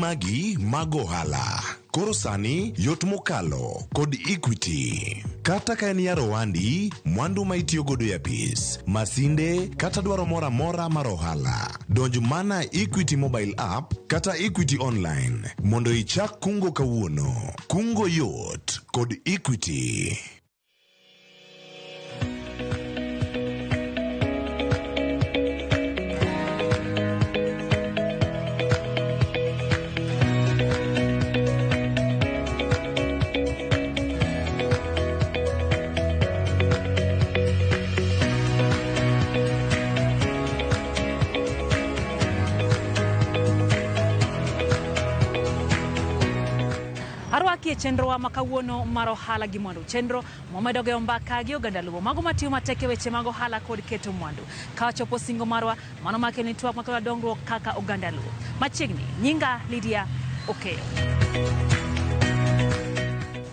magi mag ohala. Koro sani yot mokalo kod Equity. Kata ka en yaro wandi, mwandu ma itiyo godo e apis, masinde kata dwaro mora mora mar ohala. Donj mana Equity mobile app kata Equity online mondo ichak kungo kawuono. Kungo yot kod Equity. Arwaki chenro wa makawuono mar ohala gi mwandu. Chenro momedo ge mbaka gi oganda luo mago matiyo mateke weche mag ohala kod keto mwandu. Ka chopo singo marwa mano make ni twak makala dongruok kaka oganda luo. Machiegni nyinga Lydia Okeyo.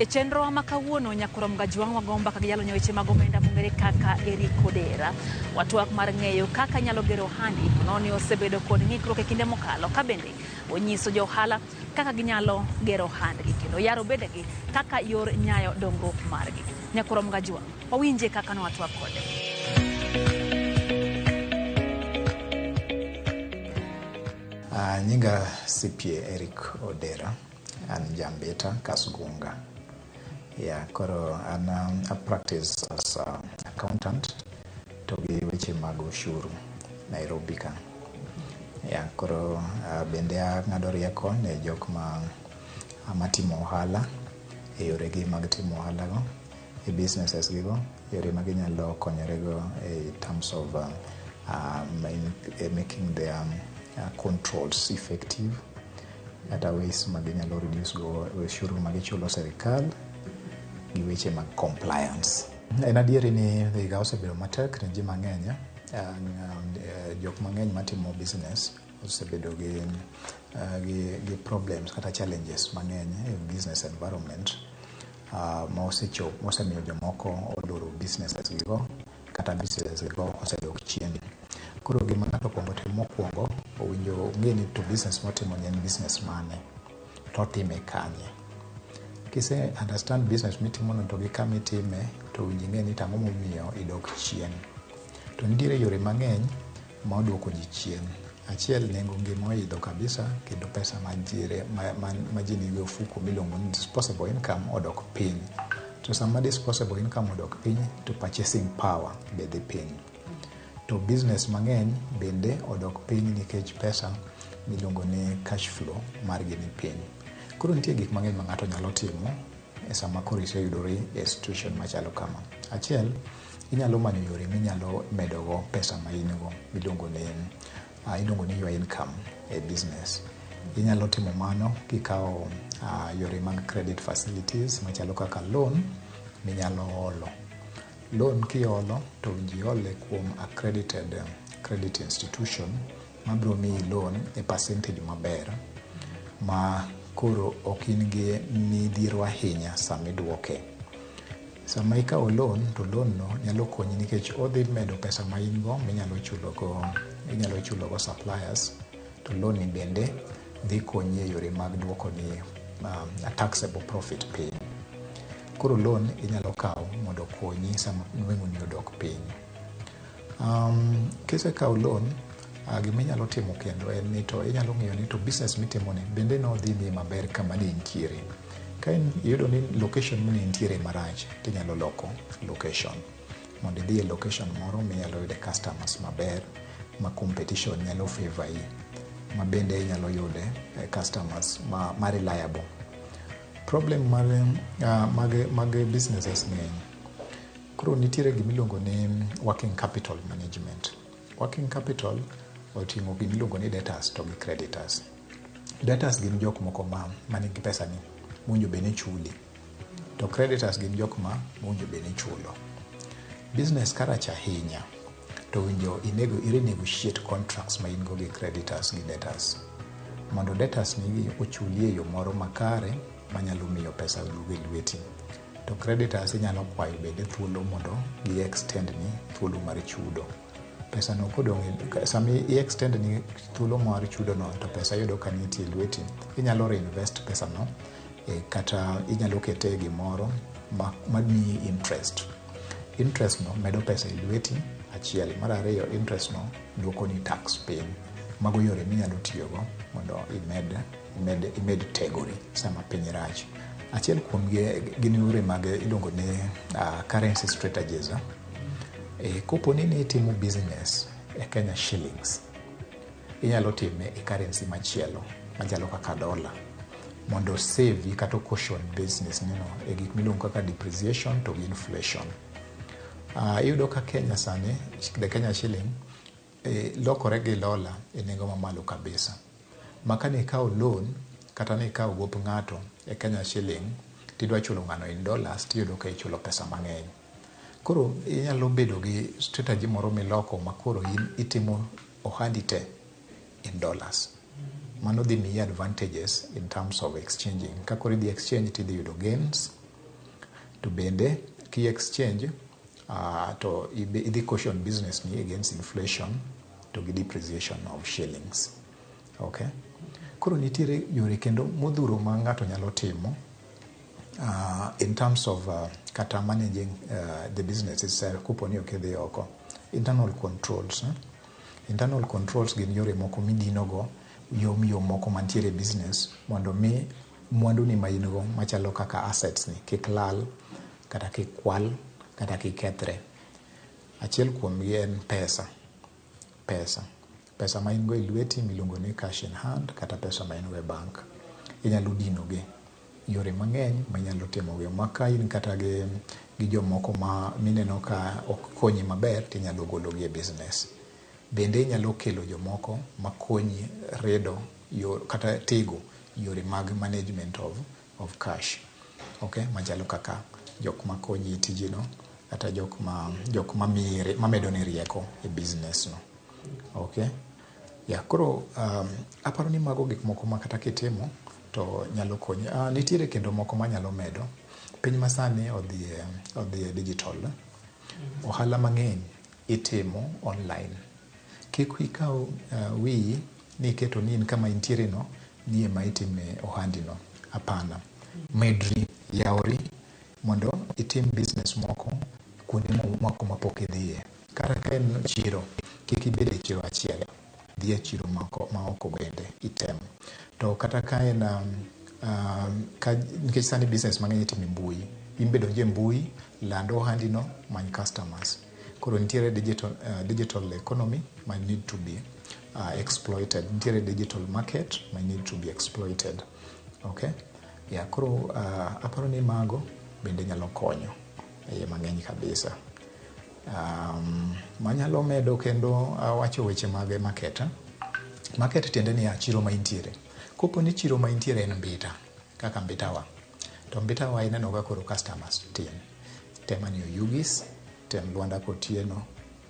E chenro wa makawuono nyakoro mgajuang wagomba kaka yalo nyeweche mag omenda mongere kaka Odera. Watwak mar ng'eyo kaka nyalo gero handi noni osebedo kod ng'ikruok e kinde mokalo ka bende onyiso jo ohala kaka ginyalo gero handgi kendo yaro bedegi kaka yor nyayo dongruok margi. Nyakoro mgajuang wawinje kaka no watwak kode. Nyinga CPA Eric Odera, an jambeta Kasgunga. Koro I practice as an accountant to gi weche mag ushuru Nairobi ka. Koro bende ng'ado rieko ne jok matimo ohala e yoregi mag timo ohala go, e businesses gigo, yore ma ginyalo konyorego in terms of making their controls effective, kata ways ma ginyalo reduce go ushuru ma gichulo serikal gi weche mag compliance. En adieri ni higa osebedo matek ne ji mang'eny, jok mang'eny matimo business osebedo gi problems kata challenges mang'eny e business environment ma osemiyo jomoko oloro businesses gigo kata businesses gigo osedok chien. Koro gima ng'ato kuongo timo mokwongo owinjo ng'e ni to business motimo ni en business mane to time kanye. Kise understand business mitimo no to gi kama itime to owinjo ng'e ni tang'o momiyo idok chien. To nitiere yore mang'eny ma odwoko ji chien. Achiel, nengo ngima oidho kabisa kendo pesa ma ji nigo ofuko miluongo ni disposable income odok piny. To sama disposable income odok piny to purchasing power be dhi piny. To business mang'eny bende odok piny nikech pesa miluongo ni cash flow margi ni piny. Koro nitie gik mang'eny ma ng'ato nyalo timo e sama koro iseyudori e situation machalo kama. Achiel, inyalo manyo yore minyalo medogo pesa ma in-go miluongo ni your income e business. Inyalo timo mano kikawo yore mag credit facilities machalo kaka loan minyalo holo. Loan kiolo to iole kuom accredited credit institution mabiro miyi loan e percentage maber ma koro ok in gi midhiero ahinya sama idwoke. Sama ikawo loan to loan no nyalo konyi nikech odhi medo pesa ma in go minyalo chulo go suppliers, to loan bende dhi konyi e yore mag dwoko ni taxable profit piny. Koro loan inyalo kawo mondo konyi sama nweng'o ni odok piny. Kisekawo loan, gima inyalo timo kendo en ni to inyalo ng'iyo ni to business mitimo ni bende no dhi miyi maber kama ne intiere. Ka iyudo ni location mane intiere marach, tinyalo loko location mondo idhi e location moro minyalo yude customers maber, ma competition nyalo favor yi, ma bende inyalo yude customers ma reliable. Problem mag businesses ng'eny. Koro nitiere gimiluongo ni working capital management. Working capital oting'o gimiluongo ni debtors to gi creditors. Debtors gin jok moko ma nigi pesa ni mwinjo bende chuli. To creditors gin jok ma mwinjo bende chulo. Business karacha ahinya to winjo i-negotiate contracts ma in-go gi creditors gi debtors. Mondo debtors nigi ochuli e yo moro makare manyalo miyo pesa duogo e lweti. To creditors inyalo kwayo bende thuolo mondo gi extend ni thuolo mar chudo pesa no kodong sami extend ni thuolo mar chudo no to pesa yudo ka nitie lweti inyalo reinvest pesa no kata inyalo kete gimoro mamiyi interest no medo pesa lweti achiel. Mar ariyo interest no duoko ni tax piny. Mago yore minyalo tiyogo mondo imed tegori sama piny rach. Achiel kuom gin yore mag iluongo ni currency strategies. Koponi ni itimo business e Kenya shillings, inyalo time e currency machielo machalo kaka dola mondo save kata caution business nino e gik miluongo kaka depreciation to inflation. Iyudo ka Kenya sani the Kenya shilling lokore gi dola e nengo mamalo kabisa. Maka ni ikawo loan kata ni ikawo gop ng'ato e Kenya shilling tidwa chulo ng'ano in dollars tiyudo ka ichulo pesa mang'eny. Koro inyalo bedo gi strategy moro miloko makoro itimo ohandi te in dollars. Mano dhi miyi advantages in terms of exchanging. Kakoro idhi exchange tidhi yudo gains. To bende ki exchange to idhi caution business ni against inflation to gi depreciation of shillings. Okay? Koro nitiere yore kendo modhuro ma ng'ato nyalo timo in terms of kata managing the business itself kuponi okidhi oko. Internal controls. Internal controls gin yore moko midinogo yom moko mantiere business mondo mi mwandu ni ma in go machalo kaka assets ni kik lal kata kik kwal kata kik kethre. Achiel kuom gi en pesa ma in go e lweti miluongo ni cash in hand kata pesa ma in go e bank. Inyalo dino gi yore mang'eny ma inyalo timo gi maka in kata gi jomoko ma mineno ka ok konyi maber tinyalo golo gi e business. Bende inyalo kelo jomoko makonyi redo kata tego yore mag management of cash. Okay? Machalo kaka jok makonyi tijino kata jok mamedo ni rieko e business no. Okay? Koro aparo ni mago gik moko ma kata kitimo to nyalo konyi. Nitiere kendo moko manyalo medo. Piny masani odhi digital. Ohala mang'eny itimo online. Kik ikaw wiyi ni iketo ni in kama intiere no ni ema itime ohandi no. Apana. Medri yauri mondo itim business moko kuonde moko mapok idhiye. Kata ka en chiro, kik ibed e chiro achiel. Dhi e chiro maoko bende item. To kata ka en nikech sani business mang'eny itimo e mbui. Imbe donje mbui, land ohandi no, many customers. Koro nitiere digital economy might need to be exploited. Nitiere digital market might need to be exploited. Okay? Koro aparo ni mago bende nyalo konyo e mang'eny kabisa. Manyalo medo kendo wacho weche mag market. Market tiende ni chiro ma intiere. Kopo ni chiro ma intiere en mbita, kaka mbitawa. To mbitawa ineno ka koro customers tin. Temani Oyugis, tem Luanda Kotieno,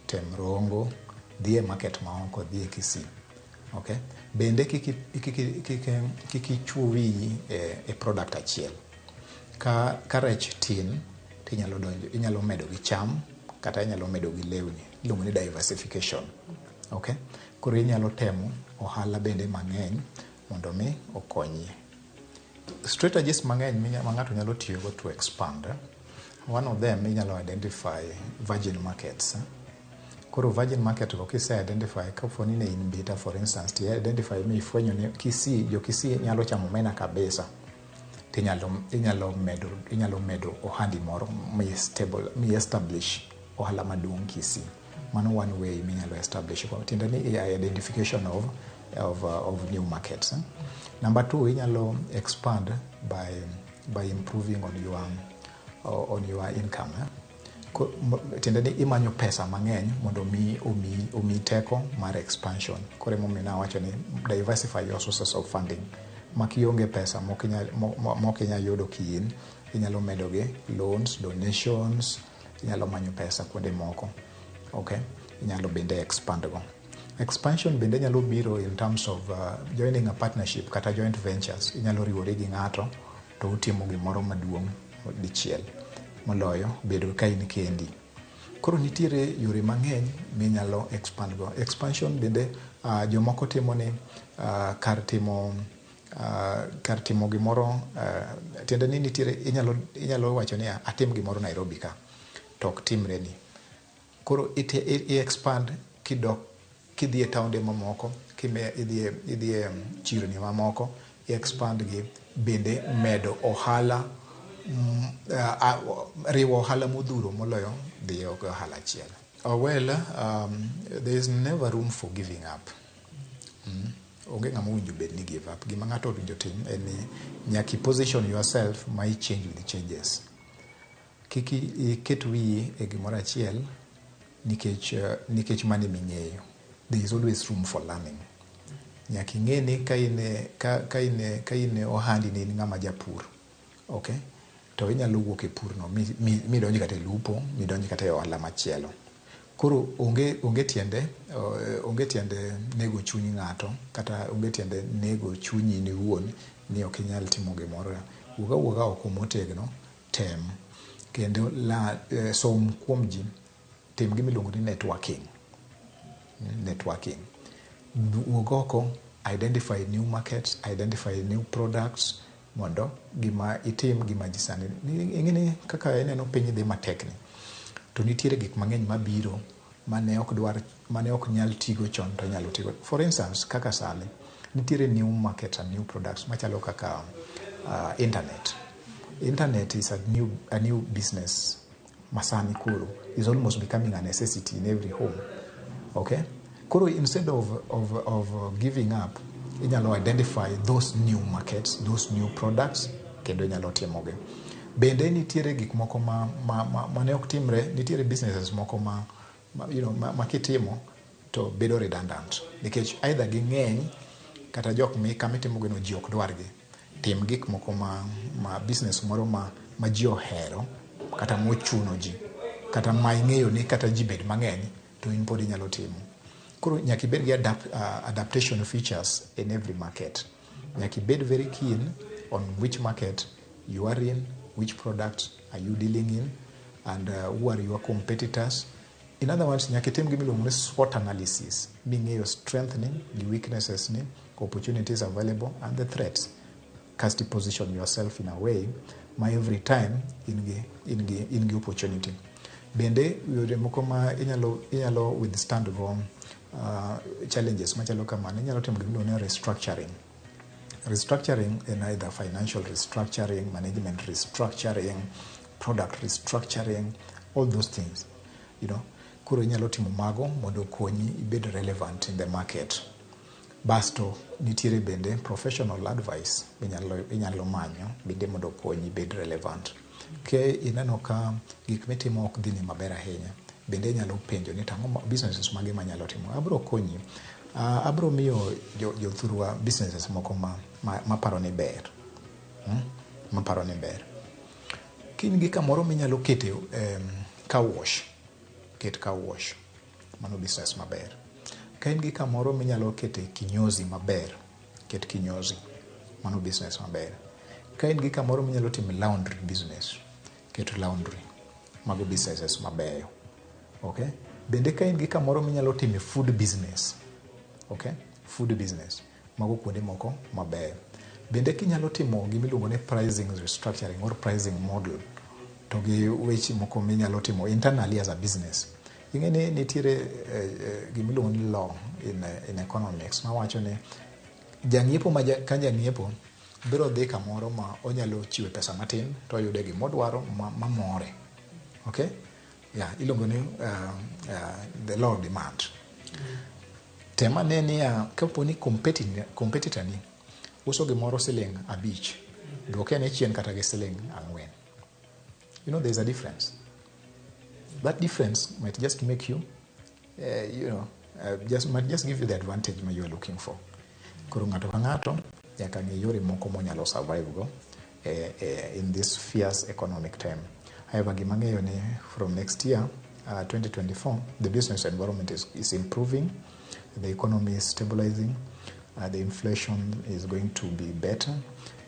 tem Rongo, dhi e market maoko, dhi e Kisii. Okay? Bende kik ichuo wiyi e product achiel. Ka rech tin, inyalo medo gi cham, kata inyalo medo gi lewni. Iluongo ni diversification. Okay? Koro inyalo temo ohala bende mang'eny mondo mi okonyi. Strategies mang'eny ma ng'ato nyalo tiyogo to expand. One of them inyalo identify virgin markets. Koro virgin market go kise identify kaponi ne in mbita for instance to identify ifwenyo ni jo Kisii nyalo chamo omena kabisa. Inyalo medo ohandi moro mi establish ohala maduong' Kisii. Mano one way minyalo establish. Tiende ni identification of new markets. Number 2, inyalo expand by improving on your income. Tiende ni imanyo pesa mang'eny mondo omi teko mar expansion. Kore momina wacho ni diversify your sources of funding. Makionge pesa mokinya yudo kiin, inyalo medo gi loans, donations, inyalo manyo pesa kuonde moko. Okay? Inyalo bende expand go. Expansion bende nyalo biro in terms of joining a partnership kata joint ventures. Inyalo riwori gi ng'ato to utimo gimoro maduong' dichiel. Moloyo bedo ka in kendi. Koro nitiere yore mang'eny minyalo expand go. Expansion bende jomoko timo ni kar timo gimoro, tiende ni nitiere inyalo wacho ni atim gimoro Nairobi ka to ok timre ni. Koro i-expand kidhi e taonde mamoko, idhi e chirni mamoko, i-expand gi bende medo ohala, riwo ohala modhuro moloyo dhi e ohala achiel. There is never room for giving up. Onge ng'ama owinjo bed ni give up. Gima ng'ato owinjo tim en ni nyaki position yourself ma i change with the changes. Kiki iket wiyi e gimoro achiel nikech mane ming'eyo. There is always room for learning. Nyaki ng'e ni ka in ohandi ni ng'ama japur, okay? To inyalo wuok e purno midonji kata e lupo, midonji kata e ohala machielo. Koro onge tiende nego chuny ng'ato, kata onge tiende nego chunyi ni wuon ni ok inyal timo gimoro. Wuoga oko motegno, tem kendo som kuom ji, tim gimiluongo ni networking. Wuog oko, identify new markets, identify new products, mondo gima itim gima ji sani. Ing'eni kaka ineno piny dhi matekni, to nitiere gik mang'eny mabiro mane ok nyal tigo chon to nyalo tigo. For instance, kaka sani nitiere new markets and new products machalo kaka internet. Internet is a new business. Masani kuro is almost becoming a necessity in every home. Okay? Kuro, instead of giving up, inyalo identify those new markets, those new products, kendo inyalo timogi. Bende nitiere gik moko mane ok timre, nitiere businesses moko ma kitimo to bedo redundant. Nikech either ging'eny kata jok kamitimogi no ji ok dwargi. Tim gik moko ma business moro ma ji ohero, kata mochuno ji, kata ma ing'eyo ni kata ji bed mang'eny, to in pod inyalo timo. Koro nyaki bed gi adaptation features in every market. Nyaki bed very keen on which market you are in, which products are you dealing in, and who are your competitors. In other words, nyaki tim gimiluongo ni SWOT analysis, ming'eyo strengthening, the weaknesses ni, opportunities available, and the threats. Cast position yourself in a way ma every time in gi opportunity. Bende yore moko ma inyalo withstand go challenges machalo kamano, inyalo timo gimiluongo ni restructuring. Restructuring in either financial restructuring, management restructuring, product restructuring, all those things, Kuro inyalo timo mago mondo konyi ibed relevant in the market. Basto nitiere bende professional advice inyalo manyo bende mondo konyi ibed relevant. Ke ineno ka gik mitimo ok dhi ni maber ahinya, bende inyalo penjo ni tang'o businesses mage manyalo timo. Abro konyi. Abro miyo jothurwa businesses moko maparo ni ber. Maparo ni ber. Kin gi kamoro minyalo kete car wash. Ket car wash. Mano business maber. Ka in gi kamoro minyalo kete kinyozi maber. Ket kinyozi. Mano business maber. Ka in gi kamoro minyalo timo laundry business. Ket laundry. Mago businesses mabeyo. Okay? Bende ka in gi kamoro minyalo timo food business. Okay? Food business. Mago kuonde moko mabeyo. Bende kinyalo timo gimiluongo ni pricing restructuring or pricing model. To gi weche moko minyalo timo internally as a business. Ing'eni nitiere gimiluongo ni law in economics mawacho ni jang'iepo ka jang'iepo biro dhi kamoro ma onyalo chiwo pesa matin to oyude gimodwaro mamore. Okay? Yeah, iluongo ni the law of demand. Tema ne ni kapo ni competitor ni uso gimoro siling 5, duoke ne chien kata gi siling 4. There's a difference. That difference might just make you, might just give you the advantage you are looking for. Koro ng'ato ka ng'ato nyaka ng'e yore moko monyalo survive go in this fierce economic time. However, gima ng'eyo ni from next year, 2024, the business environment is improving, the economy is stabilizing, the inflation is going to be better,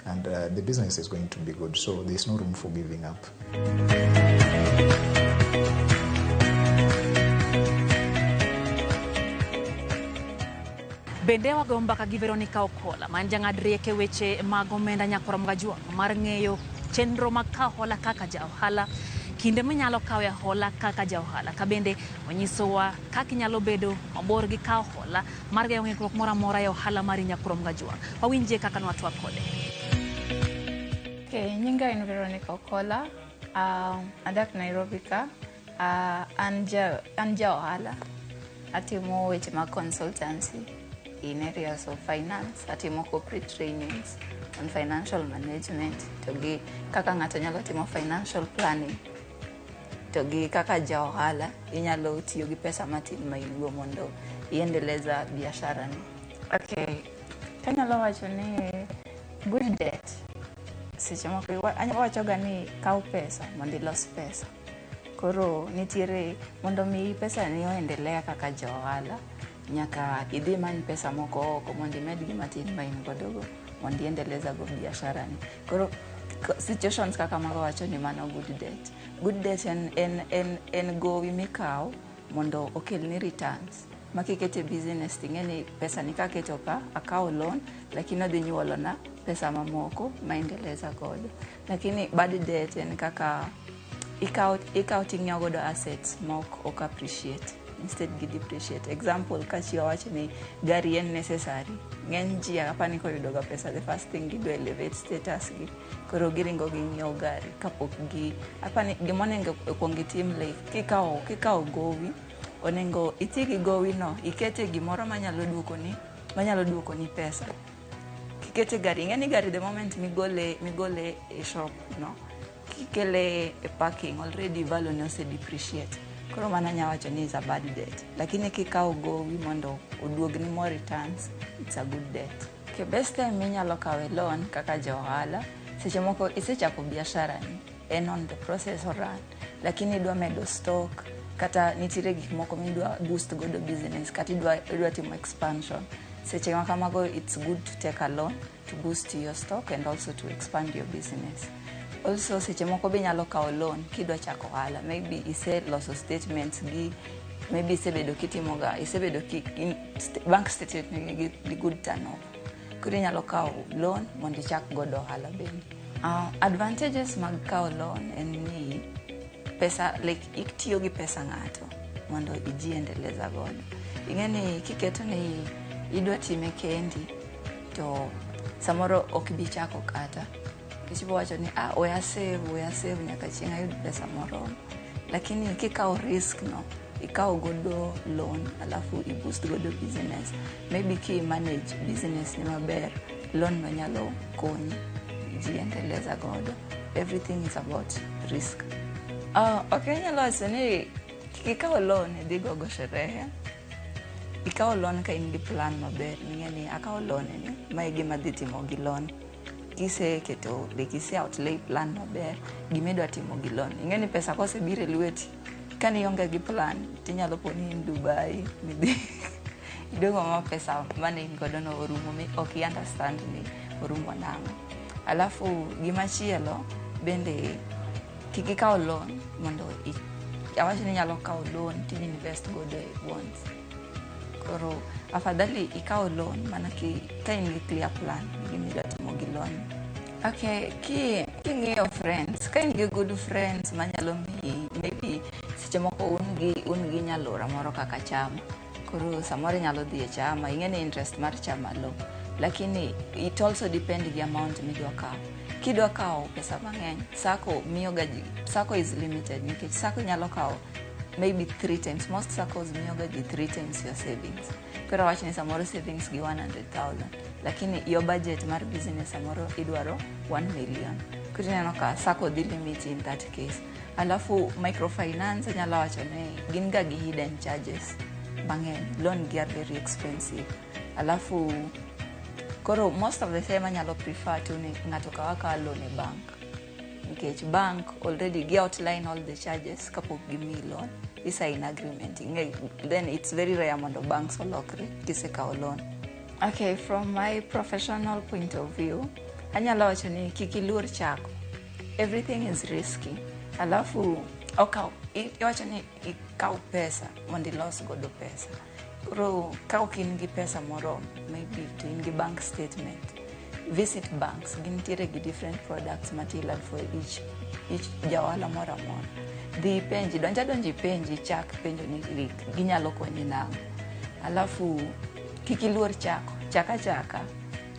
and the business is going to be good. So there's no room for giving up. Bende wago mbaka gi Veronica Ohala man jang'ad rieko weche mag omenda nyakoro Mgajwang' mar ng'eyo chenro mag kawo hola kaka ja ohala, kinde minyalo kawe hola kaka ja ohala, ka bende onyisowa kaka inyalo bedo mabor gi kawo hola mar geng'o ng'ikruok moro amora e ohala mar nyakoro Mgajwang'. Wawinjie kaka nwatwak kode. Nyinga en Veronica Ohala, adak Nairobi ka, an ja ohala, atimo weche mag consultancy in areas of finance, atimo corporate trainings on financial management, to gi kaka ng'ato nyalo timo financial planning, to gi kaka ja ohala inyalo tiyo gi pesa matin ma in go mondo iendeleza biashara ni. Okay, kanyalo wacho ni good debt. Seche moko anyalo wacho ga ni kaw pesa mondo ilos pesa. Koro nitiere mondo mi pesa ni oendelea kaka ja ohala, nyaka idhi many pesa moko oko mondo imed gi matin ma in godo go mondo iendeleza go biashara ni. Koro situations kaka mago wacho ni mano good debt. Good debt en gowi mikaw mondo okelni returns. Makikete business ting'eni pesa ni kaketo ka akaw loan lakini odhi nyuolona pesa mamoko maendeleza godo. Lakini bad debt en kaka ikaw ting'iewo godo assets ok appreciate, instead gi depreciate. Example, ka chiwa wacho ni gari en necessary, ng'eny ji apani koyudo ga pesa, the first thing gidwa elevate status gi, koro giringo gi ng'iewo gari kapok gi apani gimonengo kuong itim life. Kikaw gowi onengo iti gi gowi no ikete gimoro manyalo duoko ni pesa. Kikete gari, ng'eni gari the moment migole e shop no, kikele e parking already value ne ose depreciate. Koro mana nya wacho ni is a bad debt. Lakini kikaw gowi mondo oduogni more returns, it's a good debt. Okay, best time minyalo kawe loan kaka ja ohala, seche moko isechako biashara ni, en on the process or run, lakini idwa medo stock, kata nitire gik moko midwa boost godo business, kata idwa timo expansion. Seche makamago, it's good to take a loan to boost your stock and also to expand your business. Also, seche moko be nyalo kawo loan kidwa chako ohala. Maybe ise loso statements gi, maybe isebedo bank statement gi good turnover. Koro nyalo kawo loan mondo ichak godo ohala bende. Advantages mag kawo loan en ni pesa, like itiyo gi pesa ng'ato mondo ijiendeleza godo. Ing'eni kiketo ni idwa time kendi, to samoro ok bi chako kata. Kichibo wacho ni oya save nyaka chieng' ayud pesa moro. Lakini kikaw risk no, ikaw godo loan alafu i-boost godo business. Maybe ki manage business ni maber, loan no nyalo konyi jiendeleza godo. Everything is about risk. Okay, nyalo wacho ni kikaw loan idhi gogo sherehe. Ikaw loan ka in gi plan maber, ng'eni akaw loan ni, mae gima dhi timo gi loan. Kiseketo, like ise outlay plan maber, gimedwa timo gi loan. Ing'eni pesa kosebiro e lweti, kani ionge gi plan, tinyalo poni in Dubai, midhi idongo ma pesa mane in godo no orumo, ok i understand ni orumo nang'o. Alafu gimachielo bende kikikaw loan mondo awacho ni nyalo kaw loan to invest godo e bonds. Koro afadhali ikaw loan mana ka in gi clear plan gimidwa timo gi loan. Okay, king'iyo friends, ka in gi good friends manyalo miyi, maybe seche moko un gi nyalora moro kaka chama, koro samoro nyalo dhi e chama, ing'eni interest mar chama low, lakini it also depend gi amount midwa kaw. Kidwa kaw pesa mang'eny, sacco is limited, nikech sacco nyalo kaw maybe 3 times. Most SACCOs miyoga ji 3 times your savings. Koro wacho ni samoro savings gi 100,000, lakini your budget mar business samoro idwaro 1 million. Koro neno ka SACCO dhi limit in that case. Alafu microfinance nyalo wacho ni gin ga gi hidden charges mang'eny. Loan gi are very expensive. Alafu koro most of the time anyalo prefer to ni ng'ato kawa loan e bank. Nikech bank already gi outline all the charges kapok gimiyi loan. Sign agreement. Then it's very rare mondo banks olokre kisekaw loan. Okay, from my professional point of view, anyalo wacho ni kik iluor chako. Everything is risky. Alafu iwacho ni ikaw pesa mondo ilos godo pesa. Koro ka ok in gi pesa moro, maybe to in gi bank statement, visit banks. Gintiere gi different products material for each jaohala moro amora. Dhi penji, donji penji, chak penjo ni ginyalo konyi nang'o. Alafu kik iluor chako, chaka.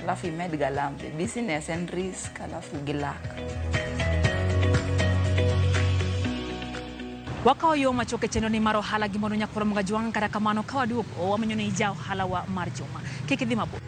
Alafu imed galambe, business and risk, alafu gi luck. Wakao yo machoke chenro ni mar ohala gi mondo nyakoro mgaji wang' kata kamano ka waduogo wamenyo ni ja ohala wa mar juma. Kik idhi mabor.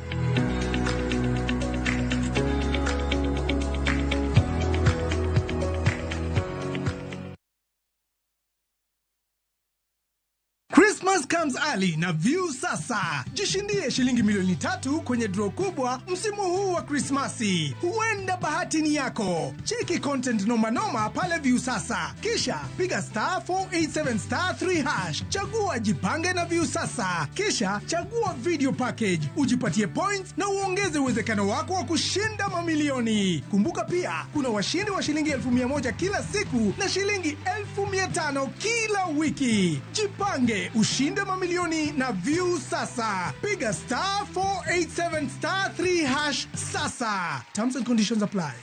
Christmas comes early na View sasa. Jishindie shilingi milioni 3 kwenye draw kubwa msimu huu wa Christmasi. Huenda bahati ni yako. Cheki content noma pale View sasa. Kisha piga *487*3#. Chagua jipange na View sasa. Kisha chagua video package. Ujipatie points na uongeze uwezekano wako wa kushinda mamilioni. Kumbuka pia kuna washindi wa shilingi 1,100 kila siku na shilingi 1,500 kila wiki. Jipange ushinde mamilioni na View sasa. Piga *487*3# sasa. Terms and conditions apply.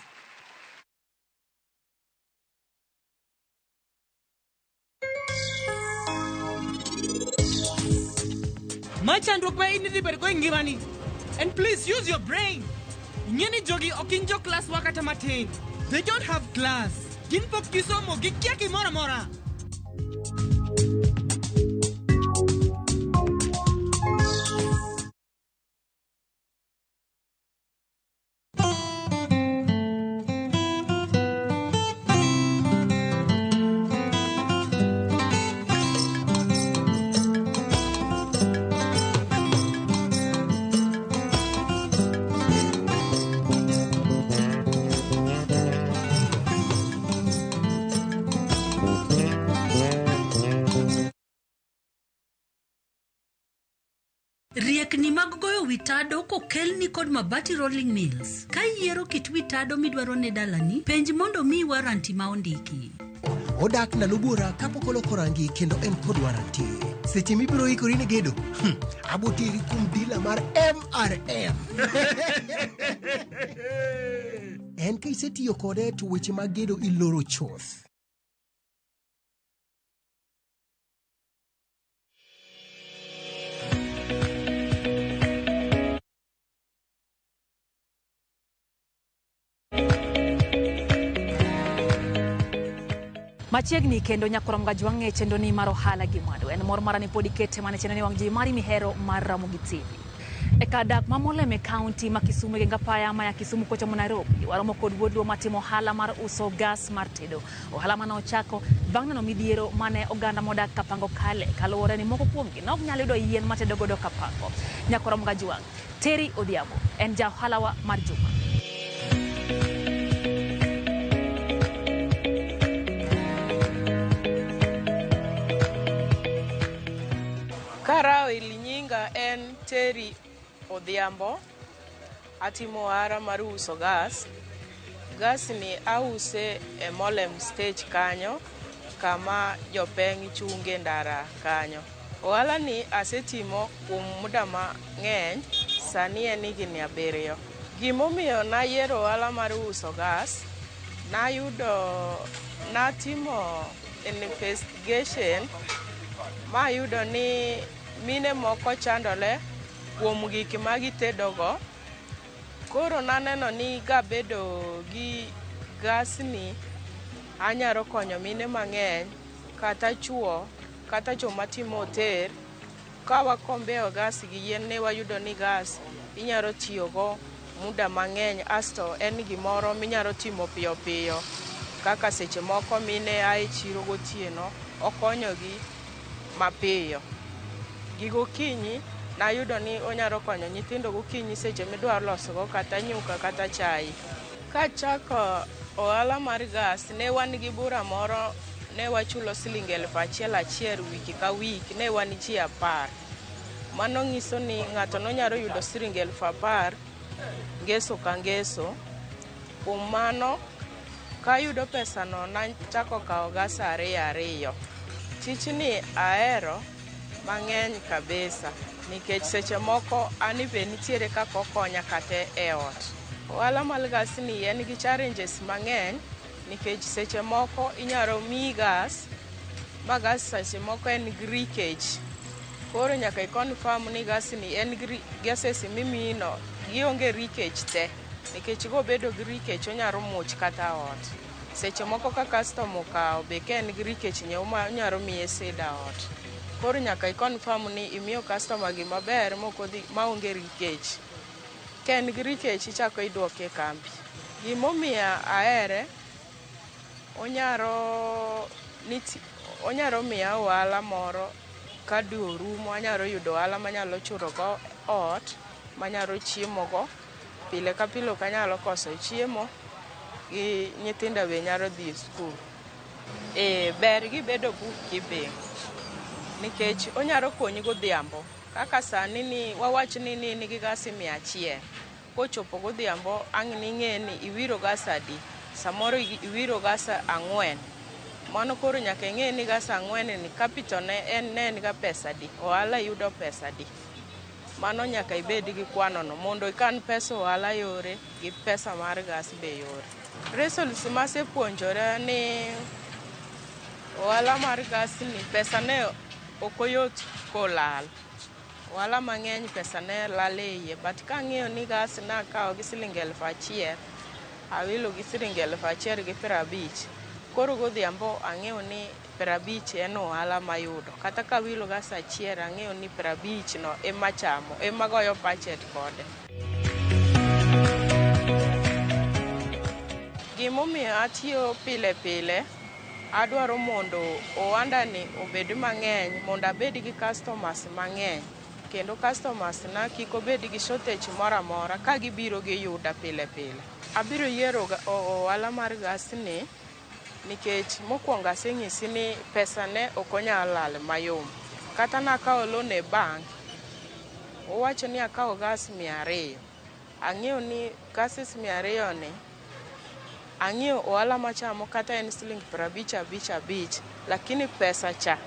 Machandruok ma in dhi bedo ngimani. And please use your brain. Ngeni jogi okinjo class wakata matin. They don't have class. Gin pok kisomo gikia kimora mora. Riekni mag goyo witado kokelni kod Mabati Rolling Mills. Ka yiero kit witado midwaro ne dalani, penj mondo mi waranti ma ondiki. Odak na lubura kapok oloko rangi kendo en kod waranti. Seche mibiro ikori ne gedo, abotiri kum dila mar MRM. En ka isetiyo kode to weche mag gedo iloro choth. Machiegni kendo nyakoro mgaji wang' chenro ni mar ohala gi Mwandu. En mor marani podi kete mane chenro ni wang' ji mari mihero mar Ramogi TV. E kadak mamoleme county ma Kisumu genga paya ma ya Kisumu kocha mo Nairobi. Waromo kod wuodwa matimo ohala mar uso gas mar tedo. Ohala mane ochako bang' no midhiero mane oganda modak kapango kale. Kaluwore ni moko kuomgi nok nyalo yudo yien matedo godo kapango. Nyakoro mgaji wang' Terry Odhiambo en ja ohala wa mar juma. Karao ilinyinga en Terry Odhiambo. Atimo ohala mar uso gas. Gas ni ause e Molem stage kanyo kama jopeng' chunge ndara kanyo. Ohala ni asetimo kuom muda mang'eny, sani en higni 7. Gimomiyo nayiero ohala mar uso gas, natimo investigation mayudo ni mine moko chandole kuom gik ma gitedogo. Koro naneno ni gabedo gi gas ni anyalo konyo mine mang'eny kata chuo kata joma timo hotel. Ka wakombeo gas gi yien ne wayudo ni gas inyalo tiyogo muda mang'eny, asto en gimoro minyalo timo piyo piyo, kaka seche moko mine ae chiro gotieno okonyogi mapiyo. Gigokinyi nayudo ni onyalo konyo nyithindo gokinyi seche midwaro losogo kata nyuka kata chai. Kachako ohala mar gas, ne wan gi bura moro, ne wachulo siling 1,100 wiki ka wiki, ne wan ji 10. Mano nyiso ni ng'ato nonyalo yudo siling 10,000 ngeso ka ngeso. Kuom mano, kayudo pesano nachako kawo gas 2. Tichni ahero mang'eny kabisa, nikech seche moko ani be nitiere kaka okonya kata e ot. Ohala mar gas ni en gi challenges mang'eny, nikech seche moko inyalo miyi gas, ma gas seche moko en gi leakage. Koro nyaka i-confirm ni gas ni en gi gases mimiyi no gionge leakage te, nikech gobedo gi leakage onyalo muoch kata ot. Seche moko ka customer okawo be ka en gi leakage onyalo miye sida ot. Koro nyaka i-confirm ni imiyo customer gima ber maonge leakage. Ka en gi leakage ichako iduoke kambi. Gimomiyo ahere, onyalo miya ohala moro ka dwe orumo, anyalo yudo ohala manyalo chulogo ot, manyalo chiemogo. Pile ka pile ok anyalo koso chiemo, gi nyithinda be nyalo dhi e skul. Ber gibedo bookkeeping, nikech onyalo konyi godhiambo. Kaka sani ni wawach ni nigi gas 100, kochopo godhiambo ang' ning'e ni iwiro gas adi, samoro iwiro gas 4. Mano koro nyaka ing'e ni gas 4 ni capital ne en ga pesa adi, ohala yudo pesa adi. Mano nyaka ibed gi kwano no mondo ikan pesa ohala yore gi pesa mar gas be yore. Results masepuonjore ni ohala mar gas ni pesa ne okoyot kolal. Ohala mang'eny pesa ne lal e iye, but kang'iyo ni gas na akawo gi Sh1,000, awilo gi Sh1,150. Koro godhiambo ang'eyo ni 50 en ohala mayudo. Kata ka wilo gas 1 ang'eyo ni 50 no ema chamo, ema goyo budget kode. Gimomiyo atiyo pile pile, adwaro mondo ohanda ni obed mang'eny, mondo abed gi customers mang'eny. Kendo customers na kik obed gi shortage moro amora ka gibiro giyuda pile pile. Abiro yiero ohala mar gas ni, nikech mokwongo aseng'isi ni pesa ne ok onyal lal mayom. Kata nakawo loan e bank, owacho ni akawo gas 200. Ang'eyo ni gases 200 ni, ang'eyo ohala machamo kata en Sh50, lakini pesa cha,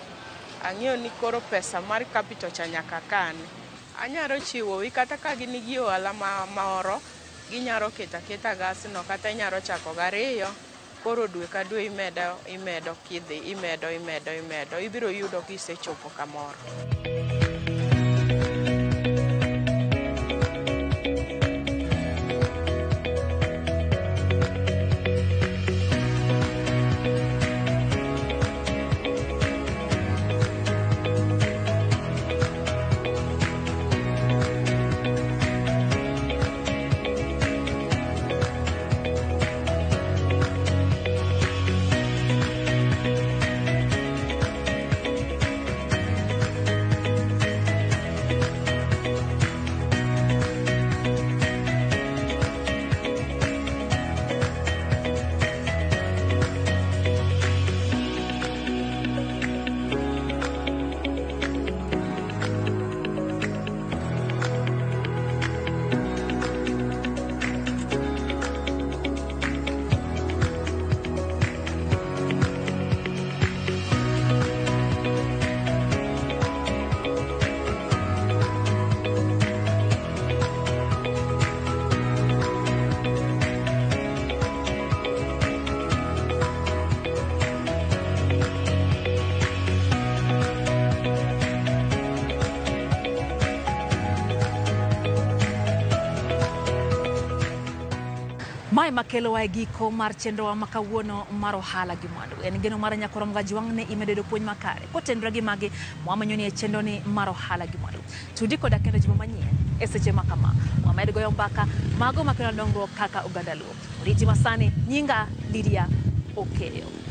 ang'eyo ni koro pesa mar capital cha nyaka kan. Anyalo chiwowi kata ka gin gi ohala moro, ginyalo keta gas no, kata inyalo chako 2. Koro dwe ka dwe imedo kidhi, imedo, ibiro yudo kisechopo kamoro. Mae makelowa e giko mar chenrowa ma kawuono mar ohala gi mwandu. En geno mar nyakoro mgajiwang' ne imedo puonj makare. Kotenre gi magi mwamenyo ni e chenro ni mar ohala gi mwandu. Tudi koda kendo juma manyien e seche makama. Mwamed goyo mbaka mago makelo dongruok kaka oganda luo. Riti masani nyinga Lydia Okeyo.